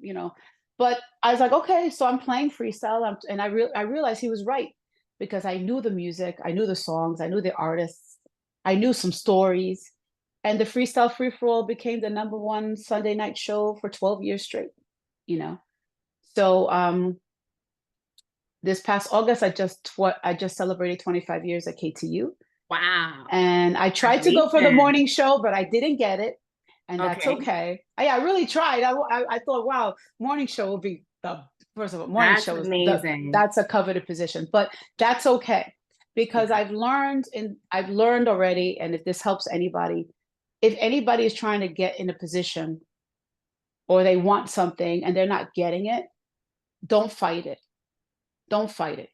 But I was like, okay, so I'm playing freestyle. And I realized he was right because I knew the music, I knew the songs, I knew the artists, I knew some stories. And the Freestyle Free For All became the #1 Sunday night show for 12 years straight, So this past August, I just celebrated 25 years at KTU. Wow. And I tried to go for the morning show, but I didn't get it. And that's okay. I really tried. I thought, wow, morning show will be first of all, morning show is amazing. That's a coveted position, but that's okay. Because I've learned already, and if this helps anybody, if anybody is trying to get in a position or they want something and they're not getting it, don't fight it. Don't fight it.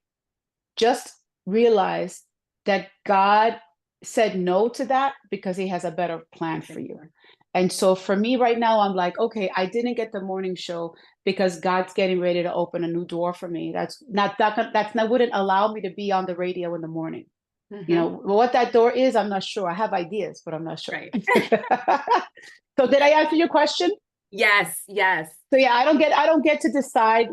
Just realize that God said no to that because he has a better plan for you. And so for me right now, I'm like, okay, I didn't get the morning show because God's getting ready to open a new door for me. That wouldn't allow me to be on the radio in the morning. Mm-hmm. What that door is, I'm not sure. I have ideas, but I'm not sure. Right. So did I answer your question? Yes. So yeah, I don't get to decide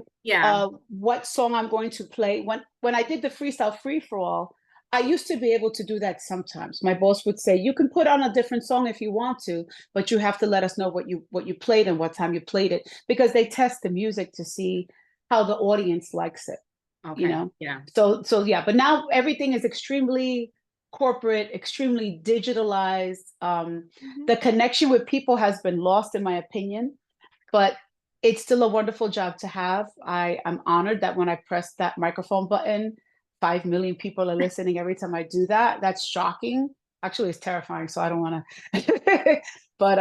what song I'm going to play. When I did the Freestyle Free For All, I used to be able to do that sometimes. My boss would say, you can put on a different song if you want to, but you have to let us know what you played and what time you played it, because they test the music to see how the audience likes it. Okay. Yeah. So yeah, but now everything is extremely corporate, extremely digitalized. The connection with people has been lost, in my opinion, but it's still a wonderful job to have. I'm honored that when I press that microphone button, 5 million people are listening every time I do that. That's shocking. Actually, it's terrifying. So I don't want to, but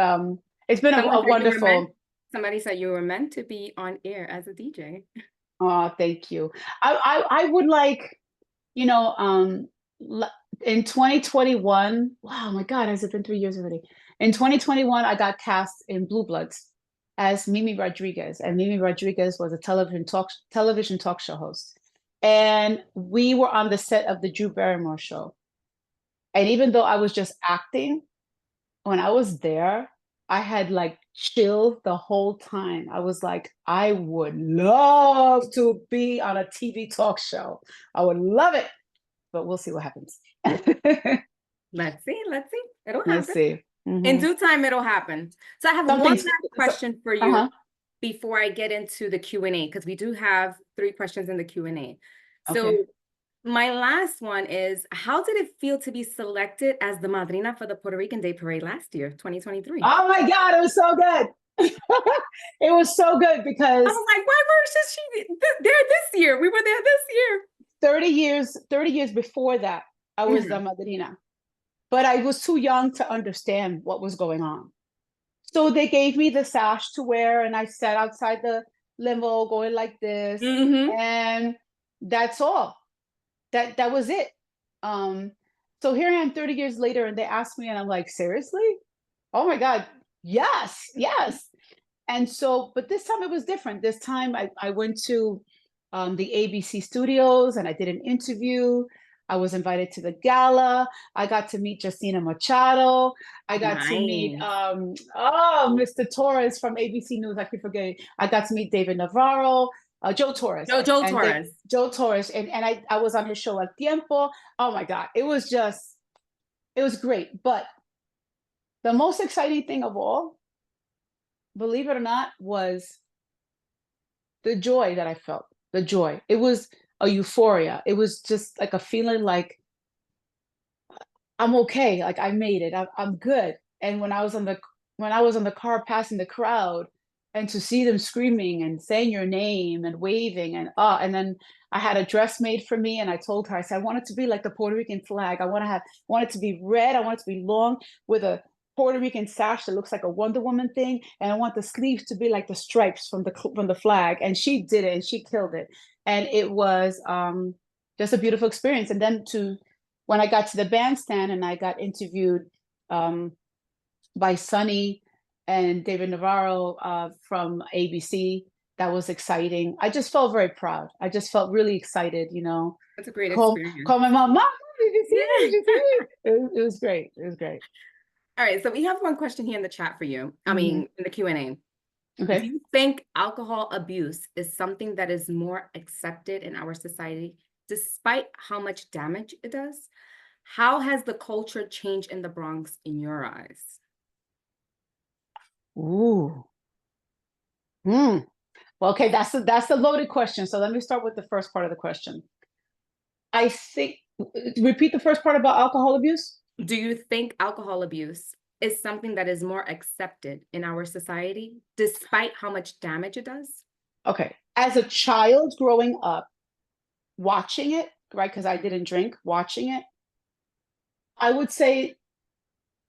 it's been a wonderful. Somebody said you were meant to be on air as a DJ. Oh, thank you. I would like, in 2021, wow, my God, has it been 3 years already? In 2021, I got cast in Blue Bloods as Mimi Rodriguez. And Mimi Rodriguez was a television talk show host. And we were on the set of the Drew Barrymore show. And even though I was just acting, when I was there, I had like chills the whole time. I was like, I would love to be on a TV talk show. I would love it, but we'll see what happens. Let's see. It'll happen. Let's see. Mm-hmm. In due time, it'll happen. So I have one last question for you before I get into the Q&A, because we do have 3 questions in the Q&A. So my last one is, how did it feel to be selected as the madrina for the Puerto Rican Day Parade last year, 2023? Oh my God, it was so good. It was so good because I was like, why was she there this year? We were there this year. 30 years before that, I was the madrina. But I was too young to understand what was going on. So they gave me the sash to wear, and I sat outside limo going like this, Mm-hmm. and that's all. That was it. So here I am 30 years later, and they ask me, and I'm like, seriously? Oh my God, yes, yes. And so, but this time it was different. This time I went to the ABC studios and I did an interview. I was invited to the gala. I got to meet Justina Machado. I got to meet Nice. Mr. Torres from ABC News. I keep forgetting. I got to meet David Navarro, Joe Torres, Joe and Torres. Joe Torres, and I was on his show at Tiempo. Oh my God, it was great. But the most exciting thing of all, believe it or not, was the joy that I felt. The joy. It was a euphoria. It was just like a feeling like I'm okay. Like I made it. I'm good. And when I was on the car passing the crowd, and to see them screaming and saying your name and waving, and then I had a dress made for me, and I told her, I said, I want it to be like the Puerto Rican flag. I want it to be red. I want it to be long with a Puerto Rican sash that looks like a Wonder Woman thing, and I want the sleeves to be like the stripes from the flag. And she did it, and she killed it, and it was just a beautiful experience. And then when I got to the bandstand and I got interviewed by Sunny and David Navarro from ABC, that was exciting. I just felt very proud. I just felt really excited, That's a great Call experience. my mom, Mom, did you see it? Yeah. Did you see it? It was great. It was great. All right, so we have one question here in the chat for you. I mean, in the Q&A. Do Okay. you think alcohol abuse is something that is more accepted in our society, despite how much damage it does? How has the culture changed in the Bronx in your eyes? Ooh. Hmm. Well, okay, that's a loaded question. So let me start with the first part of the question. I think, repeat the first part about alcohol abuse. Do you think alcohol abuse is something that is more accepted in our society, despite how much damage it does? Okay. As a child growing up, watching it, right? Because I didn't drink, watching it, I would say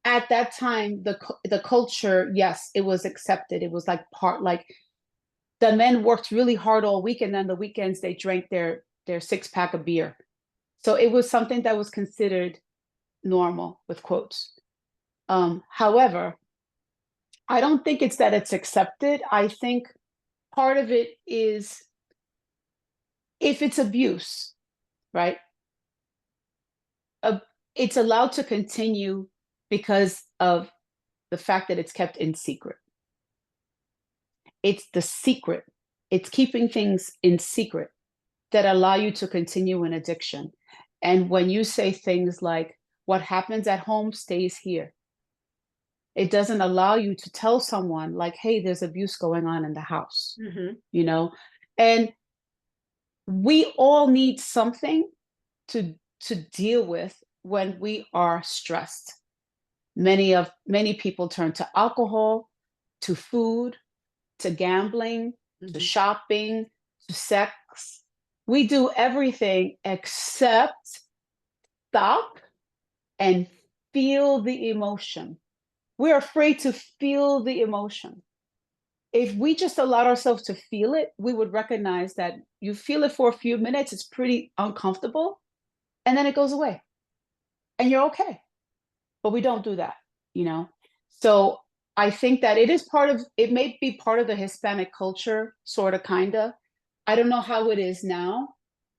at that time, the culture, yes, it was accepted. It was like the men worked really hard all week, and then the weekends they drank their 6-pack of beer. So it was something that was considered normal, with quotes. However, I don't think it's that it's accepted. I think part of it is, if it's abuse, right? Uh, it's allowed to continue because of the fact that it's kept in secret. It's the secret. It's keeping things in secret that allow you to continue an addiction. And when you say things like, what happens at home stays here, it doesn't allow you to tell someone like, hey, there's abuse going on in the house, And we all need something to deal with when we are stressed. Many people turn to alcohol, to food, to gambling, to shopping, to sex. We do everything except stop and feel the emotion. We're afraid to feel the emotion. If we just allowed ourselves to feel it, we would recognize that you feel it for a few minutes, it's pretty uncomfortable, and then it goes away. And you're okay. But we don't do that. So I think that it may be part of the Hispanic culture, sort of, kind of. I don't know how it is now,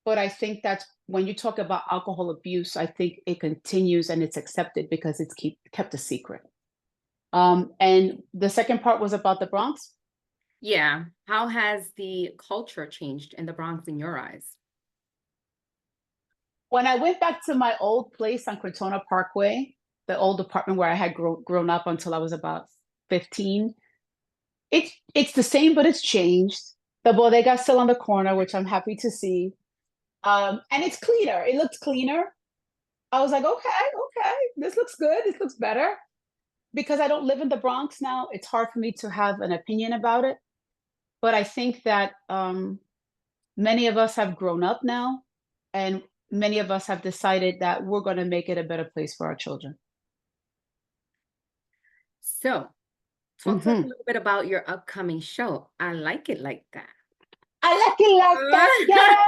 but I think that's when you talk about alcohol abuse, I think it continues and it's accepted because it's kept a secret. And the second part was about the Bronx. Yeah. How has the culture changed in the Bronx in your eyes? When I went back to my old place on Crotona Parkway, the old apartment where I had grown up until I was about 15, it's the same, but it's changed. The bodega's still on the corner, which I'm happy to see. And it's cleaner. It looked cleaner. I was like, okay, this looks good. This looks better. Because I don't live in the Bronx now, it's hard for me to have an opinion about it. But I think that many of us have grown up now, and many of us have decided that we're going to make it a better place for our children. So, talk to us a little bit about your upcoming show. I Like It Like That. I like it like that. Yeah.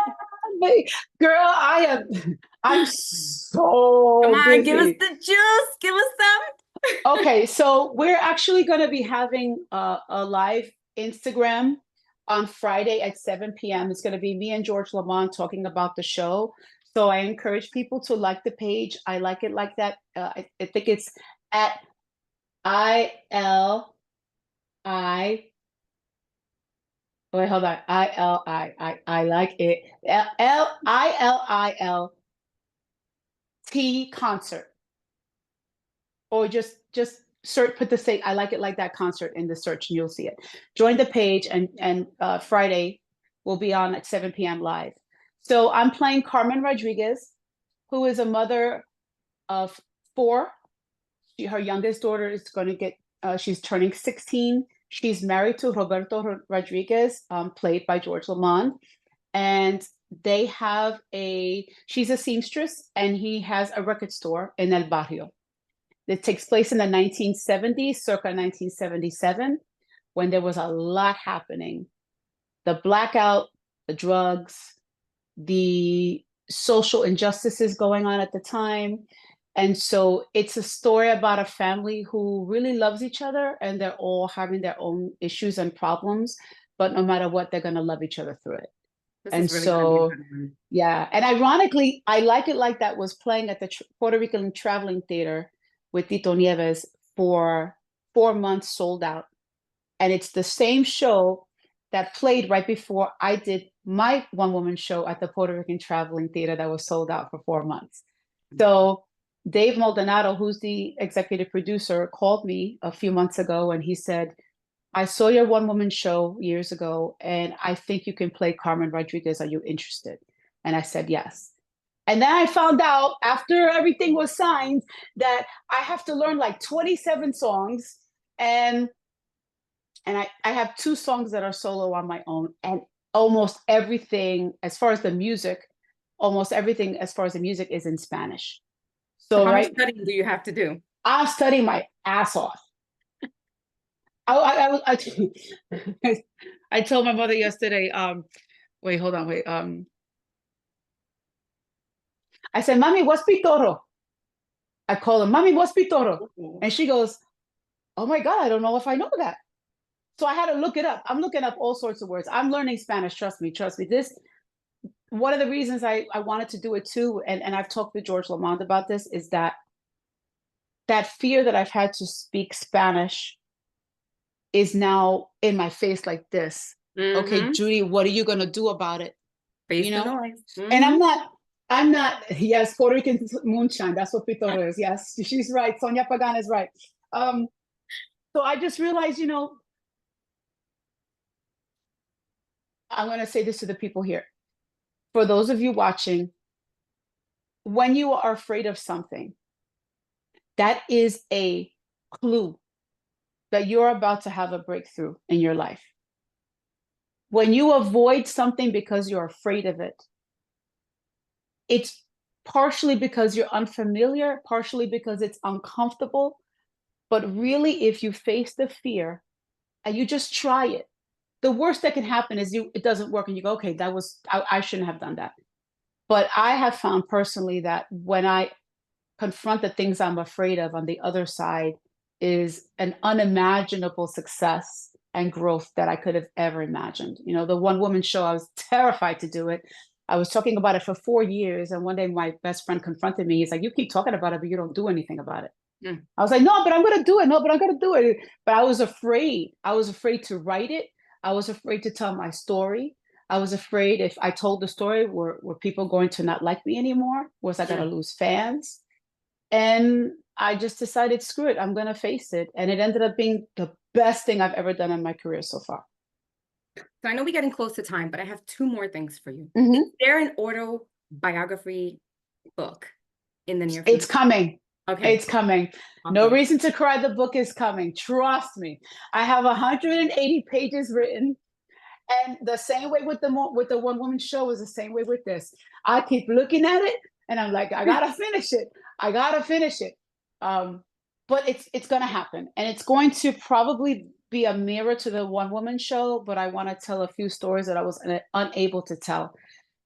Girl, I'm so Come on, give us busy. the juice. Give us some. Okay, so we're actually going to be having a live Instagram on Friday at 7 p.m. It's going to be me and George Lamont talking about the show. So I encourage people to like the page. I like it like that. I think it's at ILI. Wait, hold on. I like it. ILILT concert. Or just search, put the say I like it like that concert in the search and you'll see it. Join the page, and Friday will be on at 7 p.m. live. So I'm playing Carmen Rodriguez, who is a mother of 4. Her youngest daughter is going to get she's turning 16. She's married to Roberto Rodriguez, played by George Lamond, and they have she's a seamstress and he has a record store in El Barrio. It takes place in the 1970s, circa 1977, when there was a lot happening. The blackout, the drugs, the social injustices going on at the time. And so it's a story about a family who really loves each other, and they're all having their own issues and problems, but no matter what, they're going to love each other through it. This And is really gonna be a so, good one. yeah. And ironically, I Like It Like That was playing at the Puerto Rican Traveling Theater with Tito Nieves for 4 months, sold out. And it's the same show that played right before I did my one-woman show at the Puerto Rican Traveling Theater that was sold out for 4 months. So Dave Maldonado, who's the executive producer, called me a few months ago and he said, I saw your one-woman show years ago, and I think you can play Carmen Rodriguez. Are you interested? And I said, yes. And then I found out after everything was signed that I have to learn like 27 songs. And I have 2 songs that are solo on my own. And almost everything, as far as the music, is in Spanish. So So, how much right, studying do you have to do? I'm studying my ass off. I told my mother yesterday, wait, hold on, wait. I said, Mommy, what's pitoro? I call her, Mommy, what's pitoro? And she goes, oh my God, I don't know if I know that. So I had to look it up. I'm looking up all sorts of words. I'm learning Spanish, trust me. This, one of the reasons I wanted to do it too, and I've talked to George Lamond about this, is that fear that I've had to speak Spanish is now in my face like this. Okay, Judy, what are you gonna do about it? Face the noise. And I'm not, yes, Puerto Rican moonshine, that's what Pitoro is. Yes, she's right. Sonia Pagan is right. So I just realized, I'm gonna say this to the people here. For those of you watching, when you are afraid of something, that is a clue that you're about to have a breakthrough in your life. When you avoid something because you're afraid of it, it's partially because you're unfamiliar, partially because it's uncomfortable. But really, if you face the fear and you just try it, the worst that can happen is it doesn't work and you go, okay, I shouldn't have done that. But I have found personally that when I confront the things I'm afraid of, on the other side is an unimaginable success and growth that I could have ever imagined. The one-woman show, I was terrified to do it. I was talking about it for 4 years, and one day my best friend confronted me. He's like, you keep talking about it, but you don't do anything about it. I was like, no, but I'm going to do it. No, but I'm going to do it. But I was afraid. I was afraid to write it. I was afraid to tell my story. I was afraid if I told the story, were people going to not like me anymore? Was I going to lose fans? And I just decided, screw it, I'm going to face it. And it ended up being the best thing I've ever done in my career so far. So I know we're getting close to time, but I have 2 more things for you. Mm-hmm. Is there an autobiography book in the near future? It's coming. Okay. It's coming. Okay. No Reason to Cry. The book is coming. Trust me. I have 180 pages written. And the same way with the one-woman show is the same way with this. I keep looking at it and I'm like, I gotta finish it. But it's gonna happen, and it's going to probably be a mirror to the one woman show, but I want to tell a few stories that I was unable to tell.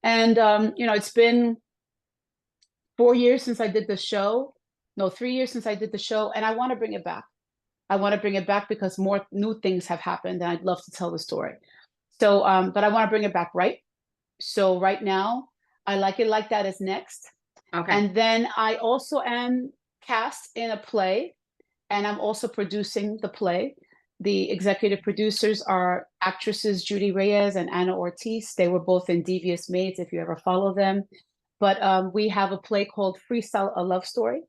And, you know, it's been 4 years since I did the show. No, 3 years since I did the show. And I want to bring it back. I want to bring it back because more new things have happened and I'd love to tell the story. So, but I want to bring it back, right? So right now, I Like It Like That is next. Okay. And then I also am cast in a play, and I'm also producing the play. The executive producers are actresses Judy Reyes and Anna Ortiz. They were both in Devious Maids, if you ever follow them. But we have a play called Freestyle, a Love Story.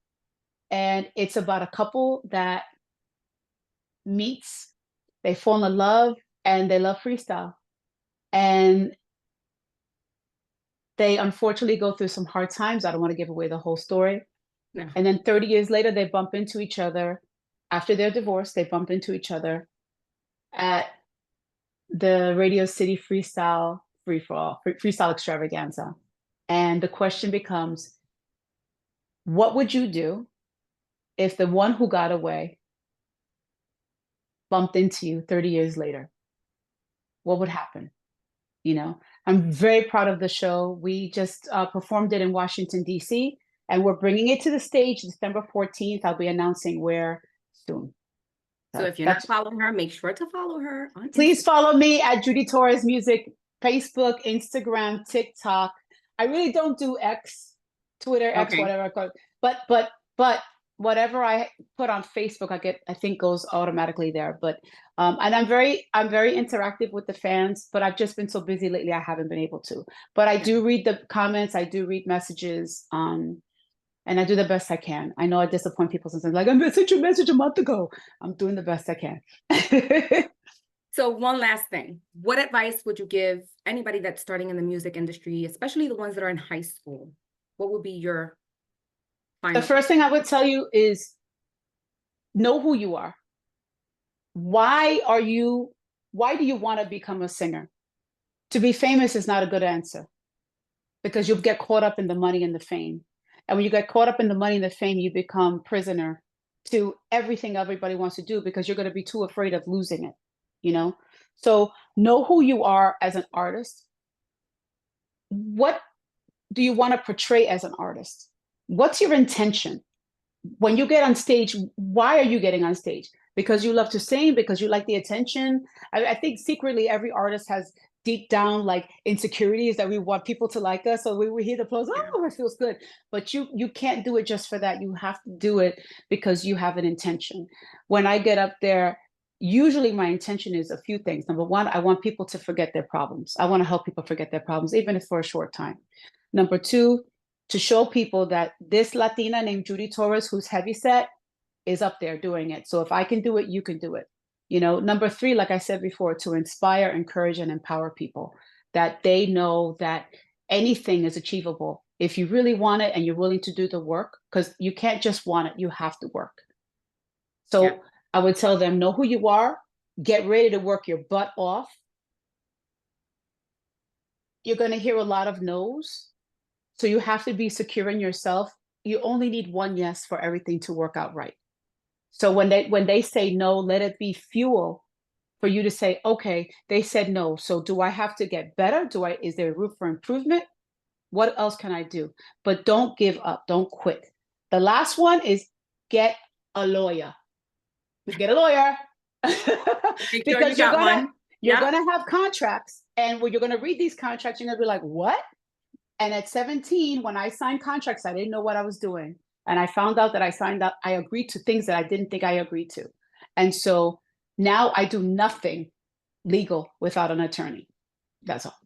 And it's about a couple that meets, they fall in love, and they love freestyle. And they unfortunately go through some hard times. I don't want to give away the whole story. No. And then 30 years later, they bump into each other. After their divorce, they bump into each other at the Radio City Freestyle Freestyle Extravaganza. And the question becomes, what would you do if the one who got away bumped into you 30 years later? What would happen? You know, I'm very proud of the show. We just performed it in Washington, D.C., and we're bringing it to the stage December 14th. I'll be announcing where soon. So if you're not following her, make sure to follow her on Please Instagram. follow me at Judy Torres Music, Facebook, Instagram, TikTok. I really don't do X, Twitter, X, Okay. whatever I call it. But whatever I put on Facebook, I think goes automatically there. But and I'm very interactive with the fans, but I've just been so busy lately I haven't been able to. But I do read the comments, I do read messages, and I do the best I can. I know I disappoint people sometimes, like, I sent you a message a month ago. I'm doing the best I can. So one last thing, what advice would you give anybody that's starting in the music industry, especially the ones that are in high school? What would be your final? The first thing I would tell you is know who you are. Why do you want to become a singer? To be famous is not a good answer, because you'll get caught up in the money and the fame. And when you get caught up in the money and the fame, you become prisoner to everything everybody wants to do, because you're going to be too afraid of losing it, you know? So know who you are as an artist. What do you want to portray as an artist? What's your intention? When you get on stage, why are you getting on stage? Because you love to sing, because you like the attention? I think secretly every artist has deep down like insecurities that we want people to like us. So we hear the applause, oh, it feels good. But you can't do it just for that. You have to do it because you have an intention. When I get up there, usually my intention is a few things. Number one, I want people to forget their problems. I want to help people forget their problems, even if for a short time. Number two, to show people that this Latina named Judy Torres, who's heavyset, is up there doing it. So if I can do it, you can do it. You know, number three, like I said before, to inspire, encourage, and empower people, that they know that anything is achievable if you really want it and you're willing to do the work, because you can't just want it, you have to work. So I would tell them, know who you are, get ready to work your butt off. You're going to hear a lot of no's. So you have to be secure in yourself. You only need one yes for everything to work out right. So when they say no, let it be fuel for you to say, okay, they said no. So do I have to get better? Is there room for improvement? What else can I do? But don't give up. Don't quit. The last one is get a lawyer. Get a lawyer. Because you're gonna have contracts, and when you're gonna read these contracts, you're gonna be like, what? And at 17, when I signed contracts, I didn't know what I was doing. And I found out that I agreed to things that I didn't think I agreed to. And so now I do nothing legal without an attorney. That's all.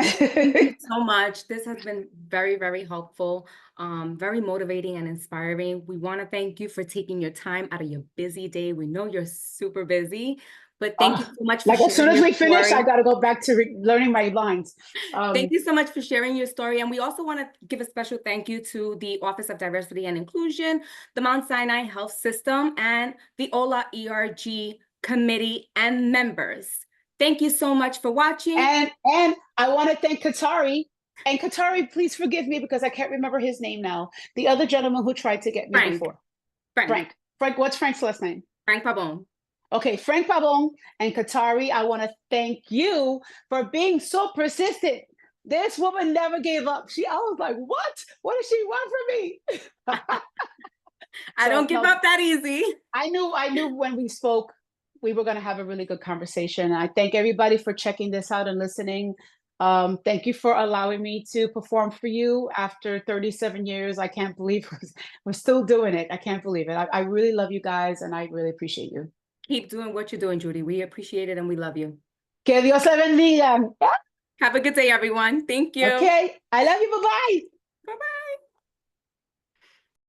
Thank you so much. This has been very, very helpful, very motivating and inspiring. We want to thank you for taking your time out of your busy day. We know you're super busy, but thank you so much for sharing. As soon as we finish, I got to go back to learning my lines. Thank you so much for sharing your story. And we also want to give a special thank you to the Office of Diversity and Inclusion, the Mount Sinai Health System, and the HOLA ERG committee and members. Thank you so much for watching. And I want to thank Katari. And Katari, please forgive me because I can't remember his name now. The other gentleman who tried to get me before. Frank. Frank, what's Frank's last name? Frank Pabon. Okay, Frank Pabon and Katari, I want to thank you for being so persistent. This woman never gave up. I was like, what? What does she want from me? I don't give up that easy. I knew when we spoke, we were going to have a really good conversation. I thank everybody for checking this out and listening. Thank you for allowing me to perform for you after 37 years. I can't believe we're still doing it. I can't believe it. I really love you guys, and I really appreciate you. Keep doing what you're doing, Judy. We appreciate it and we love you. Que Dios le bendiga. Have a good day, everyone. Thank you. Okay. I love you. Bye-bye. Bye-bye.